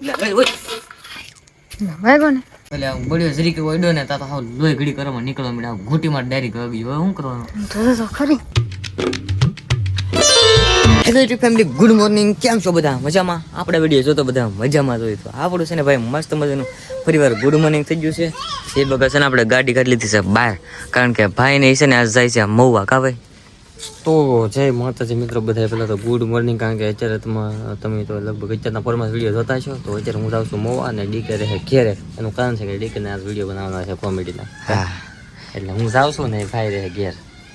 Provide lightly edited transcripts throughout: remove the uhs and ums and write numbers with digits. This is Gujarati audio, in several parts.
ભાઈ કોને એટલે બળ્યો જરી કે ઓડ્યો ને તા તો હાવ લોહી ઘડી કરવામાં નીકળવા મળ્યા ઘૂંટી માં ડાયરેક્ટ આવી હવે શું કરવાનું તો ખરી હેલો ફેમિલી ગુડ મોર્નિંગ કેમ છો બધા મજામાં આપણે વિડીયો જોતો બધા મજામાં જોઈએ તો આપણું છે ને ભાઈ મસ્ત મજાનું ફરીવાર ગુડ મોર્નિંગ થઈ ગયું છે એ બગા છે ને આપણે ગાડી કાઢી લીધી છે બહાર કારણ કે ભાઈ ને છે ને આજ જાય છે મહુવા કા ભાઈ તો જય માતાજી મિત્રો બધા પહેલાં તો ગુડ મોર્નિંગ કારણ કે અત્યારે તમે તો લગભગ અત્યારના ફોર્મમાં વિડીયો જોતા છો તો અત્યારે હું જાઉં છું મહુવા અને ડીકે રહે ઘેરે એનું કારણ છે કે ડીકેને આજ વિડીયો બનાવવાનો છે કોમેડીના હા એટલે હું જાઉં છું ને ભાઈ રહે ઘેર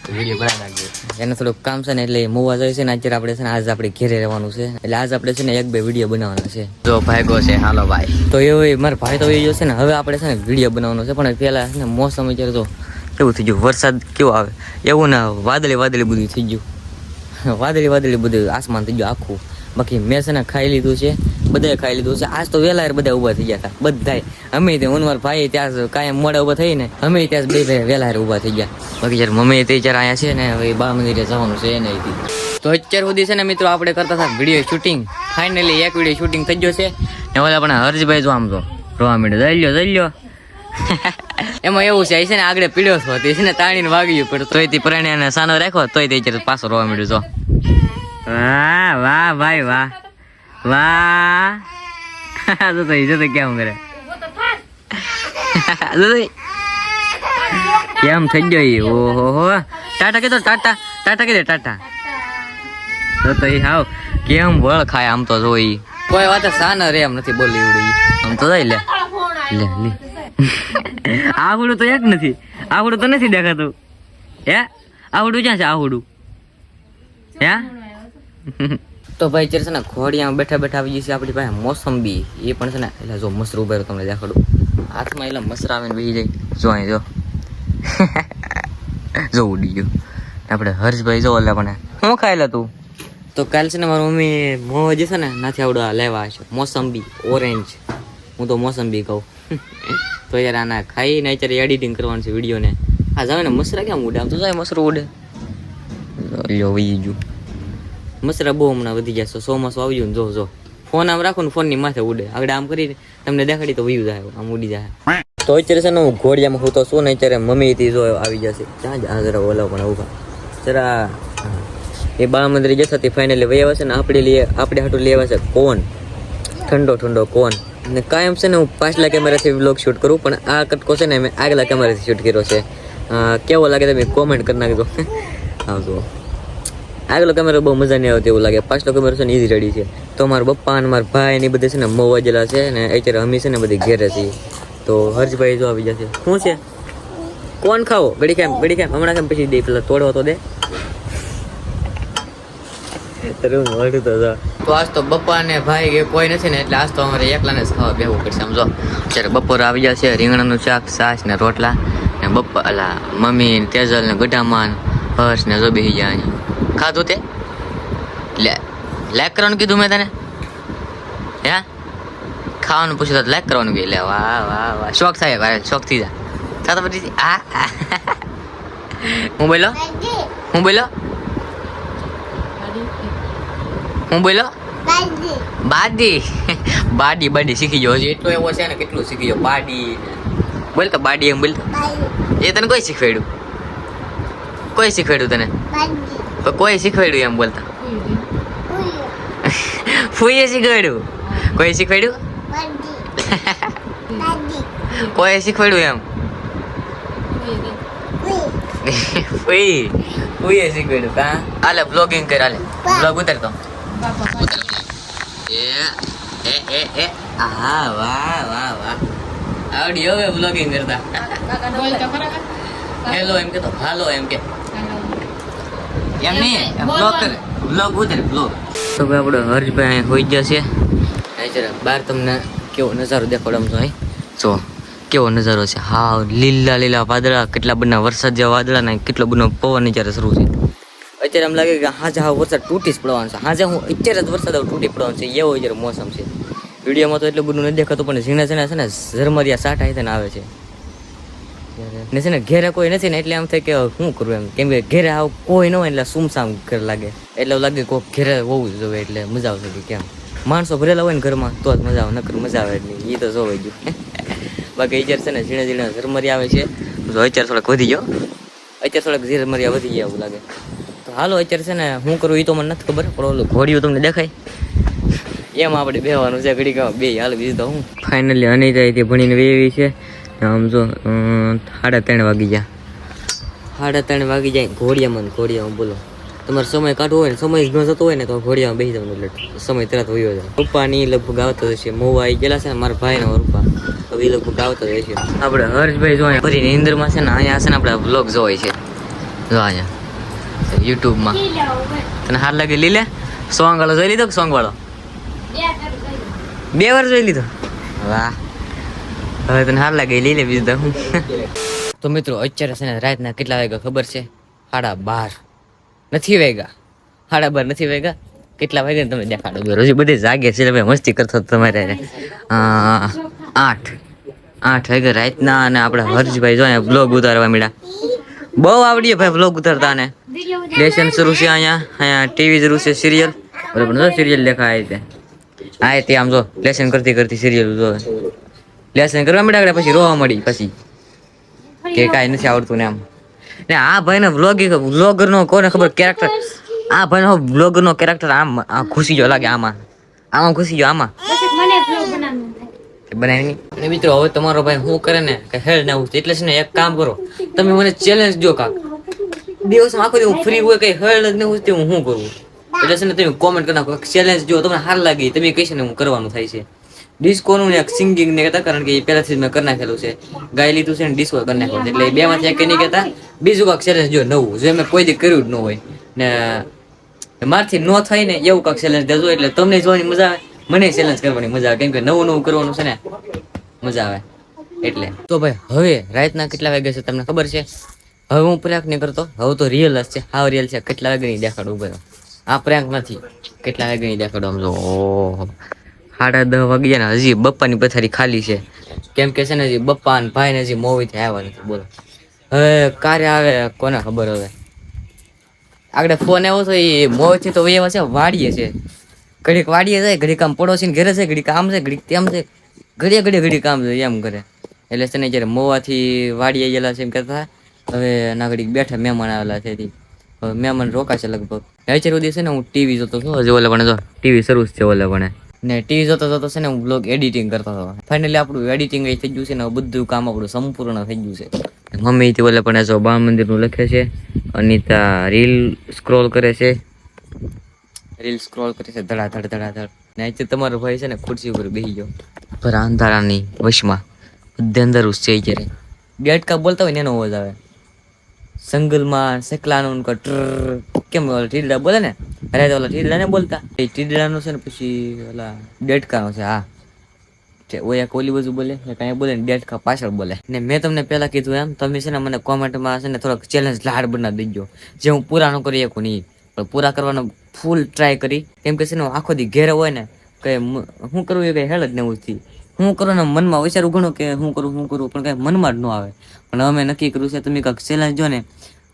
વિડીયો બનાવી નાખજો એને થોડુંક કામ છે ને એટલે મહુવા જાય છે ને અત્યારે આપણે છે ને આજ આપણે ઘેરે રહેવાનું છે એટલે આજ આપણે છે ને 1-2 વિડીયો બનાવવાના છે જો ભાઈગો છે હાલો ભાઈ તો એવું મારા ભાઈ તો એ જો છે ને હવે આપણે છે ને વિડીયો બનાવવાનો છે પણ પહેલાં છે ને મોસમ અત્યારે તો કેવું થઈ ગયું વરસાદ કેવો આવે એવું ના વાદળી બધું થઈ ગયું વાદળી બધું આસમાન થઈ ગયું આખું બાકી મેં છે ને ખાઈ લીધું છે બધાએ ખાઈ લીધું છે આજ તો વહેલા બધા ઊભા થઈ ગયા હતા બધાય અમે તે મારા ભાઈ ત્યાં કાયમ મોડા ઊભા થઈ ને અમે ત્યાં બે ભાઈ વહેલા ઊભા થઈ ગયા બાકી જ્યારે મમ્મી તે જ્યારે અહીંયા છે ને હવે બા મંદિરે જવાનું છે એને તો અત્યાર સુધી છે ને મિત્રો આપણે કરતા હતા વિડીયો શૂટિંગ ફાઇનલી એક વિડીયો શૂટિંગ થઈ ગયો છે ને ઓલા પણ હર્ષભાઈ જો આમ તો રોવા માંડ્યો જઈ લ્યો એમાં એવું છે ને આગળ પીડ્યો હતો તે છે ને તાણીને વાગ્યું પણ તોય તે પ્રાણીને સાનો રાખ્યો તોય તે ત્યારે પાછો રોવા માંડ્યો છો વાહ વાહ ભાઈ વાહ વાહ જો કેમ કરે કેમ થઈ ગયો ઓહો ટાટા કીધો ટાટા તો એ હાવ કેમ વળ ખાય આમ તો જોઈ કોઈ વાત સાના રે એમ નથી બોલી ઉડી આમ તો જાય લે આવડું તો એક નથી આવડું તો નથી દેખાતું હે આવડું ક્યાં છે આવડું હે તો ભાઈ છે ને ઘોડિયામાં બેઠા આવી જશે આપણી પાસે મોસંબી એ પણ છે ને એટલે જો મસરું ઉભેરો તમને દેખાડું હાથમાં એટલે મસરા આવીને બેસી જાય જો અહીં જો ઉડી ગયો આપણે હર્ષભાઈ જો એટલે પણ શું ખાયેલા તું તો કાલ છે ને મારી મમ્મી મોં જે છે ને નાથી આવડવા લેવા છે મોસંબી ઓરેન્જ હું તો મોસંબી કહું તો યાર આના ખાઈને અત્યારે એડિટિંગ કરવાનું છે વિડીયોને આ જાવે ને મસરા કેમ ઉડે આમ તો જાય મસરું ઉડે લ્યો વહી ગયું મસરા બહુ હમણાં વધી ગયા છે ચોમાસું આવી ગયું ને જો ફોન આમ રાખો ને ફોનની માથે ઉડે આગળ આમ કરીને તમને દેખાડી તો વયું જાય આમ ઉડી જાય તો અત્યારે છે ને હું ઘોડિયામાં હું તો શું ને અત્યારે મમ્મીથી જો આવી જશે ત્યાં જ જરા ઓલા પણ ઉભા જરા એ બાળ મંદિરે જતા તે ફાઇનલી વહી આવે છે ને આપણે હાટું લેવા છે કોન ઠંડો કોન ને કાયમ છે ને હું પાછલા કેમેરાથી વ્લોગ શૂટ કરું પણ આ કટકો છે ને મેં આગલા કેમેરાથી શૂટ કર્યો છે કેવો લાગે તમે કોમેન્ટ કરી નાખજો આવજો આગલો કેમેરો બહુ મજા નહીં આવતી એવું લાગે પાછલો કેમેરો છે ને ઈઝી રેડી છે તો મારા પપ્પા અને મારા ભાઈ ને બધે છે ને મહુવા જેલા છે ને અત્યારે અમે છે ને બધી ઘેરે છીએ તો હર્ષભાઈ જો આવી જશે શું છે કોણ ખાવો ઘડી કેમ હમણાં કેમ પછી દે પેલા તોડવો તો દે તો આજ તો બપ્પા ને ભાઈ કે કોઈ નથી ને એટલે આજ તો અમારે એકલાને જ ખાવા બેહવું પડશે સમજો અત્યારે બપોર આવી જશે રીંગણાનું શાક છાશ ને રોટલા ને બપ્પા અલા મમ્મી તેજલ ને ગઢામાન હર્ષ ને જો બેસી જાય ખાધું તે લાઈક કરવાનું કીધું મેં તને હે ખાવાનું પૂછ્યું તો લાઈક કરવાનું કહી લે વાહ શોખ થાય ભાઈ શોખ થઈ જા થતો પછી હું બોલો બાડી શીખી ગયો હજી એટલો એવો છે ને કેટલું શીખી ગયો બાડી બોલ તો બાડી એમ બોલ એ તને કોઈ શીખવાડ્યું તને કોઈ શીખવાડ્યું એમ બોલતા ફૂઈએ શીખવાડ્યું કોઈ શીખવાડ્યું કોઈ શીખવાડ્યું એમ ફૂઈએ શીખવાડ્યું કા હાલે બ્લોગિંગ કર હાલે બ્લોગ ઉતારતો હા વાહ આવડી હવે બ્લોગિંગ કરતા હેલો એમ કે તો હાલો એમ કે એમ નહીં બ્લોગ કરે બ્લોગ ઉતારે બ્લોગ તો ભાઈ આપણે હર્ષભાઈ હોઈ જશે જરા બહાર તમને કેવો નજારો દેખાડો છો જો કેવો નજારો છે હા લીલા વાદળા કેટલા બધા વરસાદ જેવા વાદળા ને કેટલો બધો પવન જ્યારે શરૂ છે અત્યારે એમ લાગે કે હાજે વરસાદ તૂટી જ પડવાનો છે હાજે હું અત્યારે જ વરસાદ તૂટી પડવાનો છે એવો અત્યારે મોસમ છે વિડીયોમાં તો એટલું બધું નથી દેખાતું પણ ઝીણા છે ને ઝરમરિયા સાટા అయితే આવે છે ને છે ને ઘેરે કોઈ નથી ને એટલે એમ થાય કે શું કરવું એમ કેમ કે ઘેરે કોઈ ન હોય એટલે સુમસામ ઘર લાગે એટલે લાગે કોઈ ઘેરે હોવું જોઈએ એટલે મજા આવશે કે કેમ માણસો ભરેલા હોય ને ઘરમાં તો જ મજા આવે, નકર મજા આવે નહીં. એ તો જોવાઈ ગયું. બાકી અત્યારે છે ને ઝીણે ઝીણે ઝરમરી આવે છે. જો અત્યારે થોડાક વધી ગયો, અત્યારે થોડાક ઝરમરિયા વધી ગયા એવું લાગે. તો હાલો અત્યારે છે ને શું કરું એ તો મને નથી ખબર, પણ ઓલું ઘોડિયું તમને દેખાય એમાં આપણે બેવાનું છે ઘડીક બે. હાલ બીજું તો હું ફાઇનલી અનિતા ભણીને વેવી છે. આમ જો 3:30 વાગી ગયા, 3:30 વાગી જાય ઘોડિયામાં બોલો. તમારે સમય કાઢવો હોય ને, સમય ન જતો હોય ને તો ઘોડિયામાં બેસી જવાનું, એટલે સમય તરત વયો જાય. પપ્પાની લગભગ આવતા હશે, મોવા આવી ગયેલા છે ને મારા ભાઈના પપ્પા, હવે એ લગભગ આવતા હશે. આપણે હર્ષભાઈ જો ફરી નીંદરમાં છે ને અહીંયા છે ને આપણે બ્લોગ જોવાય છે. જો અહીંયા યુટ્યુબમાં તને હાર લાગે લીલે સોંગ વાળો જોઈ લીધો કે સોંગ વાળો 2 વાર જોઈ લીધો? વાહ, હવે તને હાર લાગે લઈ લે બીજું તો હું. તો મિત્રો અત્યારે છે ને રાતના કેટલા વાગ્યા ખબર છે? 12:30 નથી વાગ્યા, 12:30 નથી વાગ્યા. કેટલા વાગ્યા ને તમે દેખાડો બે રોજ બધે જાગે છે, ભાઈ મસ્તી કરતો તમારે 8 વાગ્યા રાતના. અને આપણે હર્ષભાઈ જો બ્લોગ ઉતારવા મળ્યા. બહુ આવડીએ ભાઈ બ્લોગ ઉતારતા ને. લેસન શરૂ છે અહીંયા ટીવી શરૂ છે, સિરિયલ બરાબર સિરિયલ દેખાય છે. હા તે આમ જો લેસન કરતી સિરિયલ જો લેસન કરવા માંડ્યા, પછી રોવા મળી પછી કે કાંઈ નથી આવડતું ને આમ. ને આ ભાઈને વ્લોગર નો કોને ખબર કેરેક્ટર, આ ભાઈનો વ્લોગર નો કેરેક્ટર આમ ઘૂસી ગયો લાગે, આમાં ઘૂસી ગયો આમાં બનાવી. ને મિત્રો હવે તમારો ભાઈ શું કરે ને કે હેડ ને આવું એટલે છે ને એક કામ કરો, તમે મને ચેલેન્જ દો કાક દિવસમાં આખો દિવસ ફ્રી હોય કઈ હેડ જ નહીં હું શું કરવું, એટલે છે ને તમે કોમેન્ટ કરી નાખો ચેલેન્જ જો તમને સારું લાગી તમે કહીશ ને હું કરવાનું થાય છે. ડિસ્કોનું ને સિંગિંગ ને કહેતા, કારણ કે એ પહેલાથી જ મેં કરી નાખેલું છે, ગાઈ લીધું છે ને ડિસ્કો કરી નાખેલું છે, એટલે 2 માંથી એક નહીં કહેતા. બીજું કાંક ચેલેન્જ જો નવું જે મેં કોઈ દી કર્યું જ ન હોય ને મારથી ન થાય ને એવું કાંક ચેલેન્જ દેજો, એટલે તમને જોવાની મજા આવે, મને ચેલેન્જ કરવાની મજા આવે, કેમ કે નવું કરવાનું છે ને મજા આવે એટલે. તો ભાઈ હવે રાતના કેટલા વાગ્યા છે તમને ખબર છે? હવે હું પ્રેન્ક નહીં કરતો, હવે તો રિયલ જ છે, હાવ રિયલ છે. કેટલા વાગે નહીં દેખાડું બધો, આ પ્રેન્ક નથી. કેટલા વાગે નહીં દેખાડું આમ જો 10:30 વાગી ગયા ને હજી બપ્પાની પથારી ખાલી છે, કેમ કે છે ને હજી બપ્પા અને ભાઈ ને હજી મોવીથી આવ્યા નથી. બોલો હવે ક્યારે આવે કોને ખબર. હવે આગળ ફોન આવ્યો તો એ મોવીથી તો એવા છે વાડીએ છે, ઘડીક વાડીએ જાય, ઘડીક આમ પડોશી ઘરે છે, ઘડીક આમ છે, ઘડીક તેમ છે, ઘડી કામ છે એમ કરે. એટલે છે ને જયારે મોવાથી વાડીએ ગયેલા છે એમ કહેતા, હવે ના ઘડીક બેઠા મહેમાન આવેલા છે, હવે મહેમાન રોકાશે લગભગ. અત્યાર સુધી છે ને હું ટીવી જોતો હતો, હજી ઓલે પણ જો ટીવી શરૂ છે ઓલે પણ, ને ટીવી જોતો છે ને હું બ્લોગ એડિટિંગ કરતો હતો. ફાઇનલી આપણું એડિટિંગ થઈ ગયું છે ને બધું કામ આપણું સંપૂર્ણ થઈ ગયું છે. મમ્મી થી ઓલે પણ જો બાળ મંદિર નું લખે છે, અનિતા રીલ સ્ક્રોલ કરે છે ધડાધડ. ને અહીંથી તમારો ભાઈ છે ને ખુરશી ઉપર બેસી ગયો ભરા અંધારાની વશમાં, બધે અંધારું છે. ક્યારે બેટકા બોલતા હોય ને એનો અવાજ આવે, સંગલમાં સકલાનું કેમ ટીડલા બોલે ને, અરે ઓલા ટીડલા ને બોલતા એ ટીડલાનું છે ને પછી ઓલા ડેટકાનો છે. હા ઓયા કોલી બાજુ બોલે કાંઈ બોલે ને ડેટકા પાછળ બોલે. ને મેં તમને પહેલા કીધું એમ, તમે છે ને મને કોમેન્ટમાં છે ને થોડાક ચેલેન્જ લાડ બનાવી દેજો, જે હું પૂરા ન કરી શકું નહીં, પણ પૂરા કરવાનો ફૂલ ટ્રાય કરી. કેમ કે છે ને આખો દી ઘેરે હોય ને કઈ શું કરવું એ કઈ હેલ જ નહીં ઉઠતી. હું કરું ને મનમાં વિચારું ઘણું કે હું કરું પણ કઈ મનમાં જ ન આવે. પણ અમે નક્કી કર્યું છે તમે કાંઈક ચેલેન્જ જો ને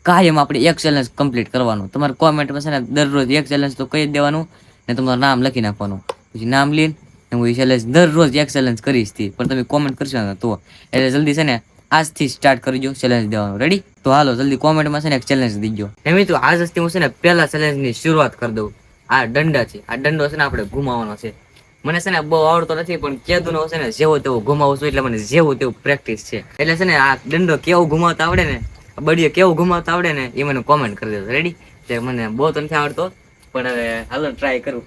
કાયમ આપણે એક ચેલેન્જ કમ્પ્લીટ કરવાનું. તમારે કોમેન્ટમાં છે ને દરરોજ એક ચેલેન્જ તો કહી દેવાનું ને તમારું નામ લખી નાખવાનું, પછી નામ લઈને હું એ ચેલેન્જ દરરોજ એક ચેલેન્જ કરીશ પણ તમે કોમેન્ટ કરશો ને તો. એટલે જલ્દી છે ને આજથી સ્ટાર્ટ કરજો ચેલેન્જ દેવાનું. રેડી? તો હાલો જલ્દી કોમેન્ટમાં છે ને એક ચેલેન્જ દીજો. એમ મિત્રો આજથી હું છે ને પહેલા ચેલેન્જની શરૂઆત કરી દઉં. આ દંડા છે, આ દંડો છે ને આપણે ઘુમાવવાનો છે. મને છે ને બહુ આવડતો નથી, પણ કેદુનો છે ને જેવો તેવો ઘુમાવું છું, એટલે મને જેવું તેવું પ્રેક્ટિસ છે. એટલે છે ને આ દંડો કેવો ઘુમાવતા આવડે ને, બળીએ કેવું ઘુમાવતા આવડે ને એ મને કોમેન્ટ કરી દેજો. રેડી? તે મને બહુ તો નથી આવડતો, પણ હવે હાલો ટ્રાય કરું.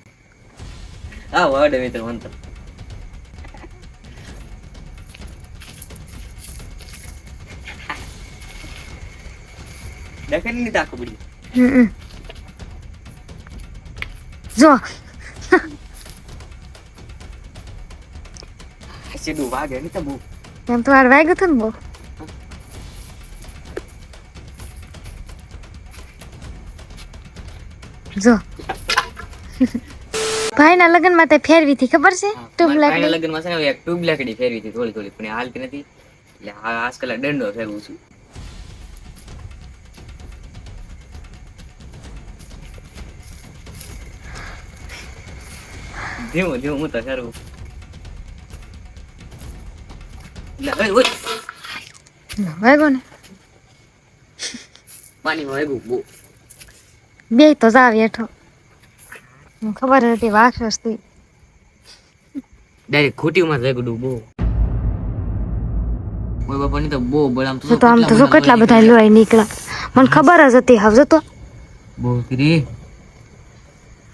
હા આવડે મિત્રો મને તો. દેખાય નહીં આખું બળી જો સીધું વાગે નહીં તો બહુ એમ તો વાર વાગ્યું હતું ને બહુ. જો ભાઈના લગ્નમાં તે ફેરવી હતી ખબર છે? ટ્યુબ લાકડી લગ્નમાં છે ને એક ટ્યુબ લાકડી ફેરવી હતી થોડી પણ હાલતી નથી, એટલે આજકાલ દંડો ફેરવું છું. ધીમું ધીમું હું તો કરું. ઓય ઓય વાગ્યો ને પાણી વાગ્યું બહુ. બે તો જાવ હેઠો મને ખબર હતી વાક્ષસ થી ડાયરેક્ટ ખોટીમાં જ વાગ્યું બહુ. ઓય બાપાની તો બહુ બળામ તો આમ તો જો કેટલા બધા લોહી નીકળ્યા મને ખબર જ હતી હવે તો બહુ કરી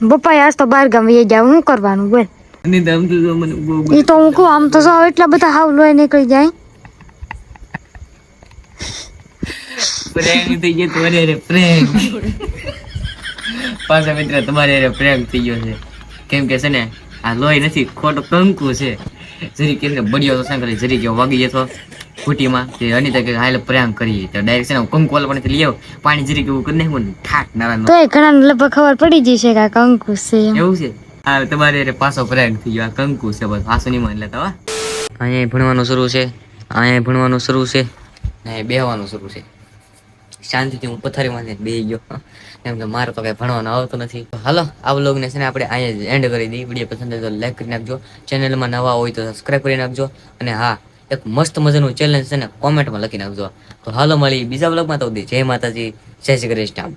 બપ્પા આજ તો બાર ગામ વહી જાવ શું કરવાનું બોલ અને દમ તો મને બહુ એ તો હું કહું આમ તો જો એટલા બધા હાવ લોહી નીકળી જાય પ્રેંગ થઈ ગયો તમારે અરે પ્રેંગ પાછા મિત્ર તમારે અરે પ્રેંગ થઈ ગયો છે કેમ કે છે ને આ લોહી નથી ખોટો કંકુ છે જરી કે બળિયો તો સાંકળી જરી કે વાગી જતો ખૂટીમાં તે અનિતા કે હાલ પ્રેંગ કરીએ તો ડાયરેક્ટ છે ને કંકુ વાળા પણ લઈ આવ પાણી જરી કેવું કરી નાખું ને ઠાક નારાયણ તો એ ઘણા લગભગ ખબર પડી જશે કે આ કંકુ છે એમ. એવું છે હા તમારે અરે પાછો પ્રેંગ થઈ ગયો આ કંકુ છે બસ પાછો નહીં માની લેતા હો અહીંયા ભણવાનું શરૂ છે અહીંયા ભણવાનું શરૂ છે ને બેહવાનું શરૂ છે શાંતિથી હું પથારીમાં બેહી ગયો કેમ કે મારે તો કઈ ભણવાનું આવતું નથી. હાલો આ વ્લોગને છે ને આપણે અહીંયા એન્ડ કરી દઈએ. વિડીયો પસંદ આવે તો લાઈક કરી નાખજો, ચેનલમાં નવા હોય તો સબસ્ક્રાઈબ કરી નાખજો અને હા એક મસ્ત મજાનું ચેલેન્જ છે ને કોમેન્ટમાં લખી નાખજો. તો હાલો મળી બીજા વ્લોગમાં તો જય માતાજી, જય શ્રી કૃષ્ણ.